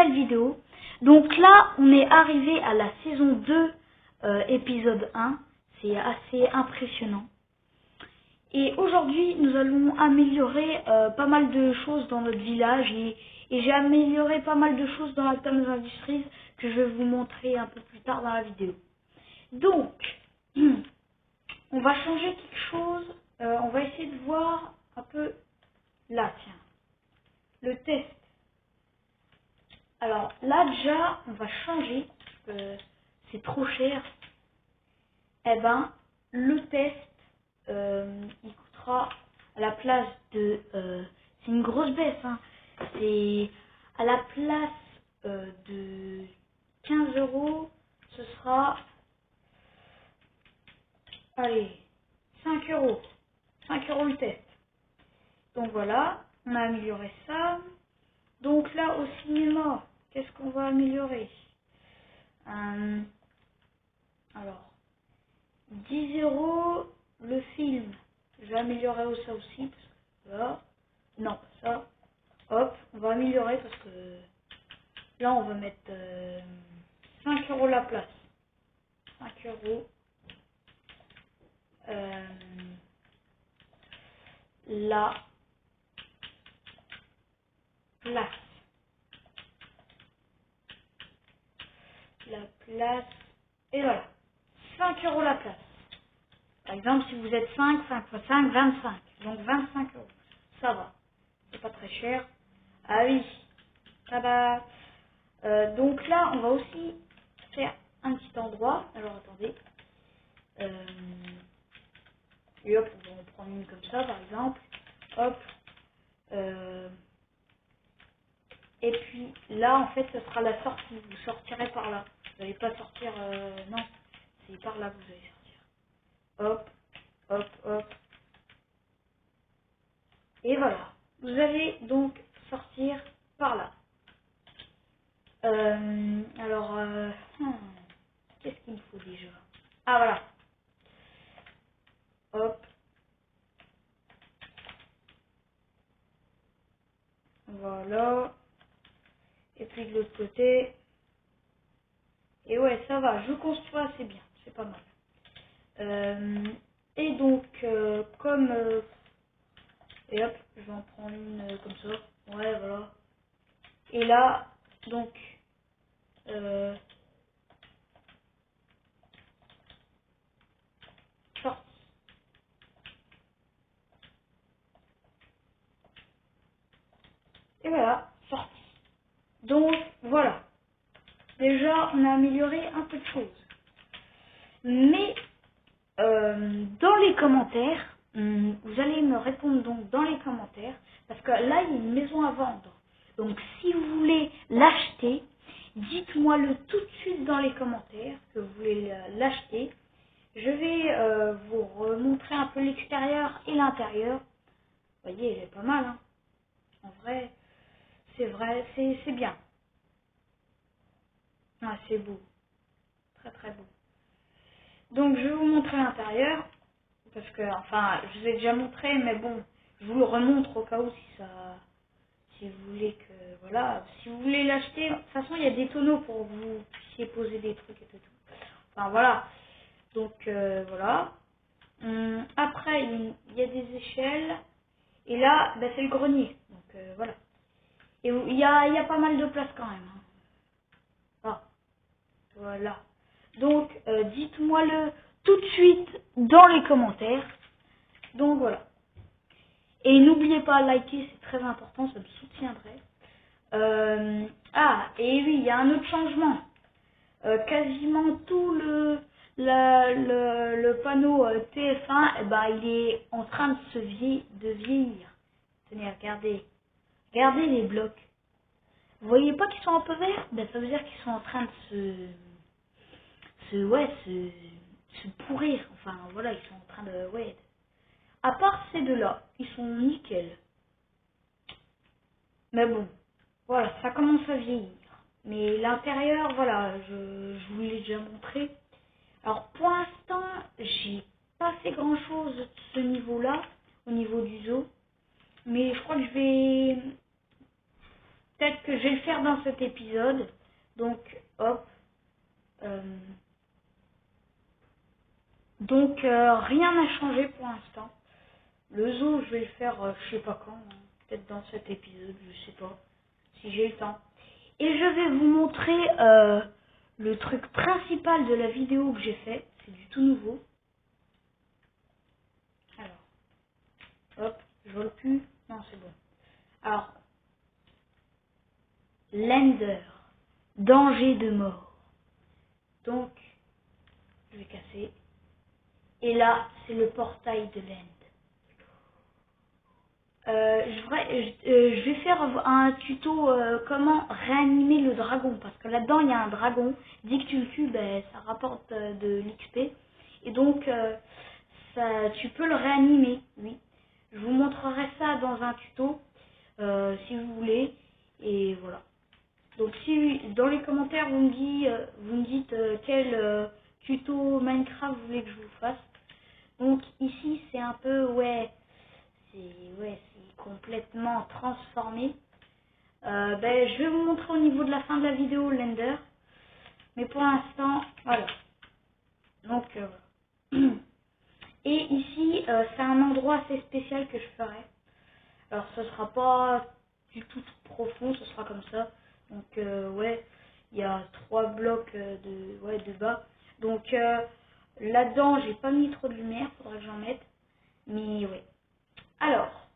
nouvelle vidéo. Donc là, on est arrivé à la saison 2, épisode 1. C'est assez impressionnant. Et aujourd'hui, nous allons améliorer pas mal de choses dans notre village. Et j'ai amélioré pas mal de choses dans la Thames Industries que je vais vous montrer un peu plus tard dans la vidéo. Donc, on va changer quelque chose. On va essayer de voir un peu là, tiens. Le test. Alors là déjà, on va changer. C'est trop cher. Eh ben, le test, il coûtera à la place de... c'est une grosse baisse. Hein. C'est à la place de 15 €, ce sera... Allez, 5 €. 5 € le test. Donc voilà, on a amélioré ça. Donc là, au cinéma, qu'est-ce qu'on va améliorer? Alors, 10 € le film. Je vais améliorer ça aussi. Parce que là, non, ça. Hop, on va améliorer parce que là, on va mettre 5 € la place. 5 €. La place. La place. Et voilà. 5 € la place. Par exemple, si vous êtes 5 fois 5, 25. Donc 25 €. Ça va. C'est pas très cher. Ah oui. Ça va. Donc là, on va aussi faire un petit endroit. Alors attendez. Et hop, on va en prendre une comme ça, par exemple. Hop. Et puis là, en fait, ce sera la sortie. Vous sortirez par là. Vous n'allez pas sortir... non, c'est par là que vous allez sortir. Hop, hop, hop. Et voilà. Vous allez donc sortir par là. Alors, qu'est-ce qu'il me faut déjà? Ah, voilà. Hop. Voilà. Et puis de l'autre côté. Et ouais, ça va. Je construis assez bien. C'est pas mal. Et donc, comme... et hop, je vais en prendre une comme ça. Ouais, voilà. Et là, donc... sortie. Et voilà, sortie. Donc, voilà. Déjà, on a amélioré un peu de choses. Mais, dans les commentaires, vous allez me répondre donc dans les commentaires, parce que là, il y a une maison à vendre. Donc, si vous voulez l'acheter, dites-moi-le tout de suite dans les commentaires que vous voulez l'acheter. Je vais vous remontrer un peu l'extérieur et l'intérieur. Vous voyez, elle est pas mal, hein. En vrai, c'est vrai, c'est bien. Ah, c'est beau. Très très beau. Donc, je vais vous montrer l'intérieur. Parce que, enfin, je vous ai déjà montré, mais bon, je vous le remontre au cas où si vous voulez que, voilà, si vous voulez l'acheter, de toute façon, il y a des tonneaux pour que vous puissiez poser des trucs et tout. Enfin, voilà. Donc, voilà. Après, il y a des échelles. Et là, ben, c'est le grenier. Donc, voilà. Et il y a pas mal de place quand même. Hein. Ah, voilà. Donc, dites-moi-le tout de suite dans les commentaires. Donc, voilà. Et n'oubliez pas de liker, c'est très important, ça me soutiendrait. Et oui, il y a un autre changement. Quasiment tout le panneau TF1, eh ben, il est en train de vieillir. Tenez, regardez. Regardez les blocs. Vous voyez pas qu'ils sont un peu verts? Ben, ça veut dire qu'ils sont en train de se pourrir. Enfin, voilà, ils sont en train de... Ouais. À part ces deux-là, ils sont nickel. Mais bon, voilà, ça commence à vieillir. Mais l'intérieur, voilà, je vous l'ai déjà montré. Alors pour l'instant, j'ai pas fait grand chose de ce niveau-là, au niveau du zoo. Mais je crois que peut-être que je vais le faire dans cet épisode. Donc, hop. Rien n'a changé pour l'instant. Le zoo, je vais le faire, je sais pas quand, hein. Peut-être dans cet épisode, je sais pas, si j'ai le temps. Et je vais vous montrer le truc principal de la vidéo que j'ai fait. C'est du tout nouveau. Alors, hop, je vole plus. Non, c'est bon. Alors, Lender, danger de mort. Donc, je vais casser. Et là, c'est le portail de l'End. Je vais faire un tuto comment réanimer le dragon, parce que là-dedans il y a un dragon. Dès que tu le tues, ben, ça rapporte de l'XP, et donc tu peux le réanimer. Oui, je vous montrerai ça dans un tuto si vous voulez, et voilà. Donc si dans les commentaires vous me dites quel tuto Minecraft vous voulez que je vous fasse. Donc ici c'est un peu c'est complètement transformé. Je vais vous montrer au niveau de la fin de la vidéo l'Ender. Mais pour l'instant, voilà. Donc, voilà. Et ici, c'est un endroit assez spécial que je ferai. Alors, ce sera pas du tout profond, ce sera comme ça. Donc, il y a 3 blocs de bas. Donc, là-dedans, j'ai pas mis trop de lumière, faudra que j'en mette. Mais, ouais. Alors,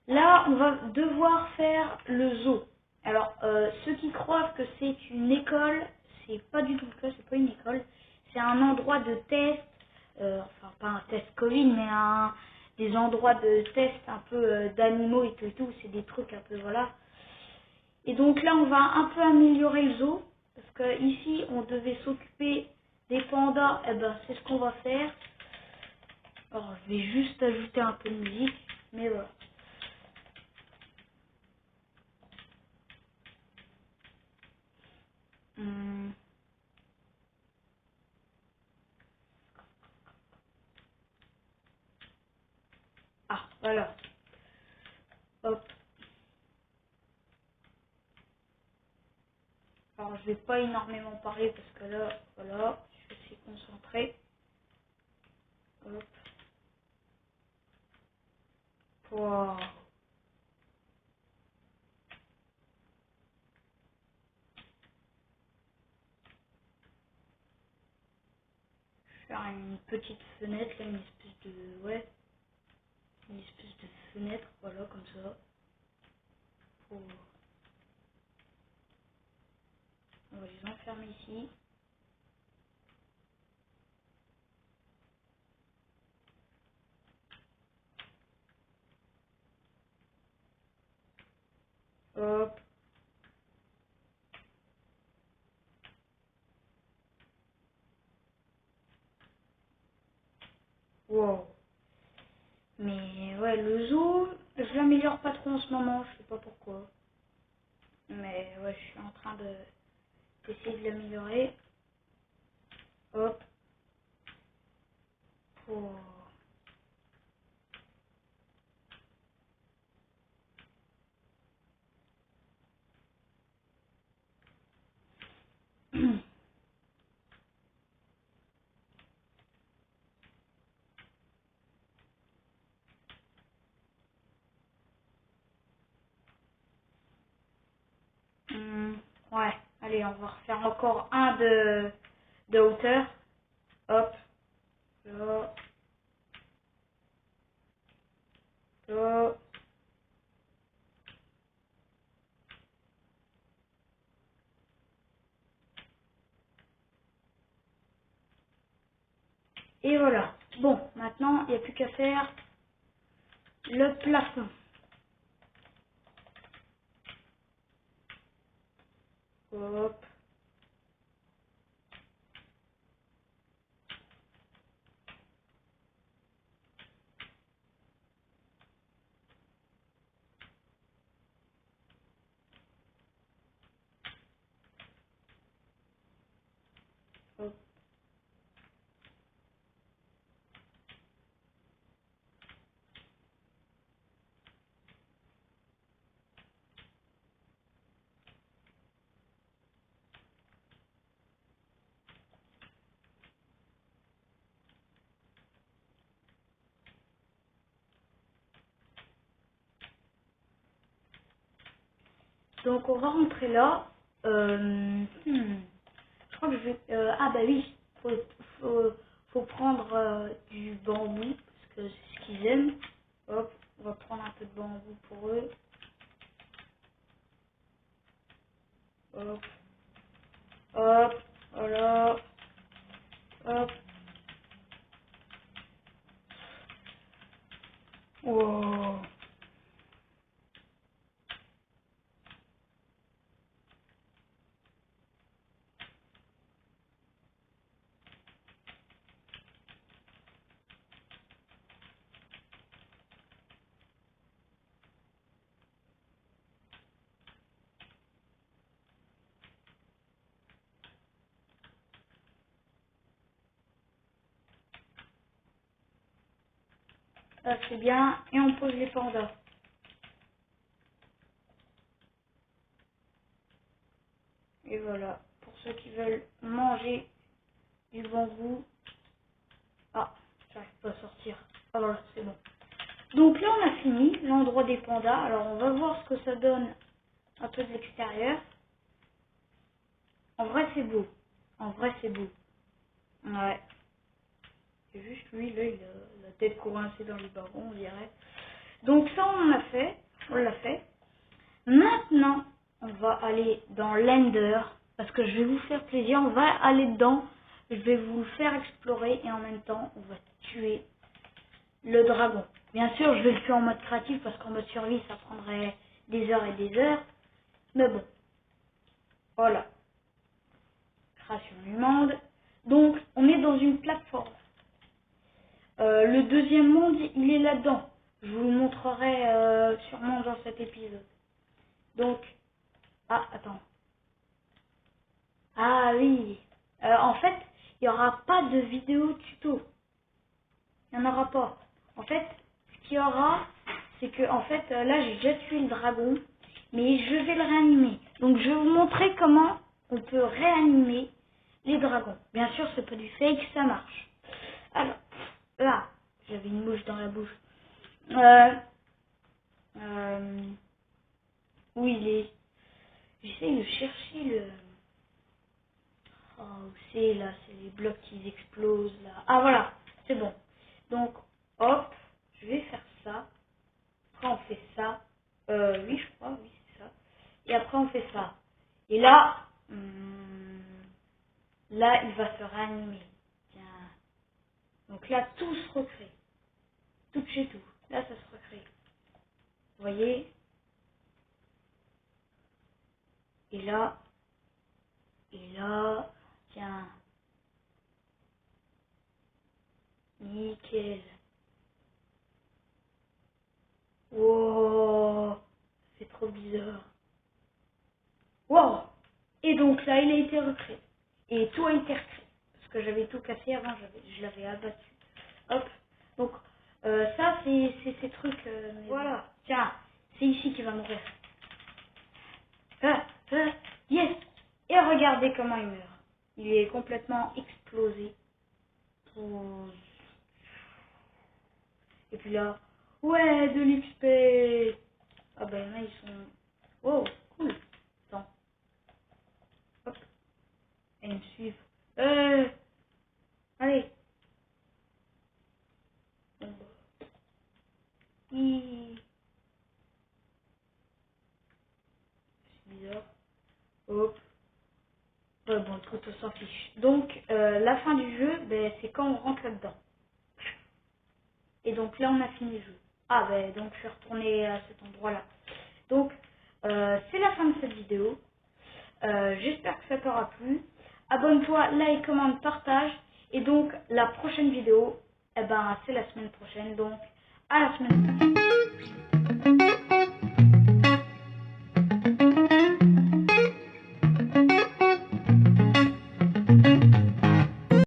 là, on va devoir faire le zoo. Alors, ceux qui croient que c'est une école, c'est pas du tout le cas, c'est pas une école. C'est un endroit de test, enfin pas un test Covid, mais des endroits de test un peu d'animaux et tout, c'est des trucs un peu, voilà. Et donc là, on va un peu améliorer le zoo, parce que ici, on devait s'occuper des pandas, et ben c'est ce qu'on va faire. Alors, je vais juste ajouter un peu de musique, mais voilà. Hum. Ah, voilà. Hop. Alors, je vais pas énormément parler parce que là, voilà, je suis concentré. Hop. Pour faire une petite fenêtre, là, une espèce de, une espèce de fenêtre, voilà, comme ça. Pour... On va les enfermer ici. Hop. Wow. Mais ouais, le zoo, je l'améliore pas trop en ce moment, je sais pas pourquoi. Mais ouais, je suis en train d'essayer de l'améliorer. Hop. Pour... Ouais, allez, on va refaire encore un de hauteur. Hop, là, là. Et voilà. Bon, maintenant, il n'y a plus qu'à faire le plafond. Hop. Hop. Donc on va rentrer là. Je crois que je vais... ah bah oui, faut prendre du bambou, parce que c'est ce qu'ils aiment. Hop, on va prendre un peu de bambou pour eux. Hop, hop, voilà. Hop. Wow. Ça c'est bien. Et on pose les pandas. Et voilà. Pour ceux qui veulent manger du bambou. Ah, j'arrive pas à sortir. Ah voilà, c'est bon. Donc là on a fini l'endroit des pandas. Alors on va voir ce que ça donne un peu de l'extérieur. En vrai c'est beau. En vrai c'est beau. Ouais. C'est juste lui, là, il a la tête coincée dans les barreaux, on dirait. Donc ça on a fait. On l'a fait. Maintenant, on va aller dans l'Ender, parce que je vais vous faire plaisir, on va aller dedans, je vais vous faire explorer et en même temps, on va tuer le dragon. Bien sûr, je vais le faire en mode créatif, parce qu'en mode survie, ça prendrait des heures et des heures, mais bon, voilà. Création du monde. Donc, on est dans une plateforme. Le deuxième monde, il est là-dedans. Je vous le montrerai sûrement dans cet épisode. Donc, ah, attends. Ah oui. En fait, il n'y aura pas de vidéo tuto. Il n'y en aura pas. En fait, ce qu'il y aura, c'est que en fait, là, j'ai déjà tué le dragon, mais je vais le réanimer. Donc, je vais vous montrer comment on peut réanimer les dragons. Bien sûr, c'est pas du fake, ça marche. Alors, là, j'avais une mouche dans la bouche. Où il est? J'essaie de chercher le... Oh, c'est là, c'est les blocs qui explosent là. Ah voilà, c'est bon. Donc, hop, je vais faire ça. Après, on fait ça. Oui, je crois, oui, c'est ça. Et après, on fait ça. Et là, là, il va se réanimer. Tiens. Donc là, tout se recrée. Tout chez tout. Là, ça se recrée. Vous voyez? Et là, tiens. Nickel. Wow, c'est trop bizarre. Wow. Et donc là, il a été recréé. Et tout a été recréé. Parce que j'avais tout cassé avant, je l'avais abattu. Hop. Donc, ça, c'est ces trucs. Voilà. Tiens, c'est ici qu'il va mourir. Yes. Et regardez comment il meurt. Il est complètement explosé. Et puis là, ouais, de l'XP. Ah ben là, ils sont... Oh, cool. Attends. Hop. Et ils me suivent. Allez. Bon, bah. C'est bizarre. Hop. Ouais, bon, écoute, on s'en fiche. Donc, la fin du jeu, ben, c'est quand on rentre là-dedans. Et donc là, on a fini le jeu. Ah, ben, donc je suis retournée à cet endroit-là. Donc, c'est la fin de cette vidéo. J'espère que ça t'aura plu. Abonne-toi, like, commente, partage. Et donc, la prochaine vidéo, eh ben, c'est la semaine prochaine. Donc, à la semaine prochaine.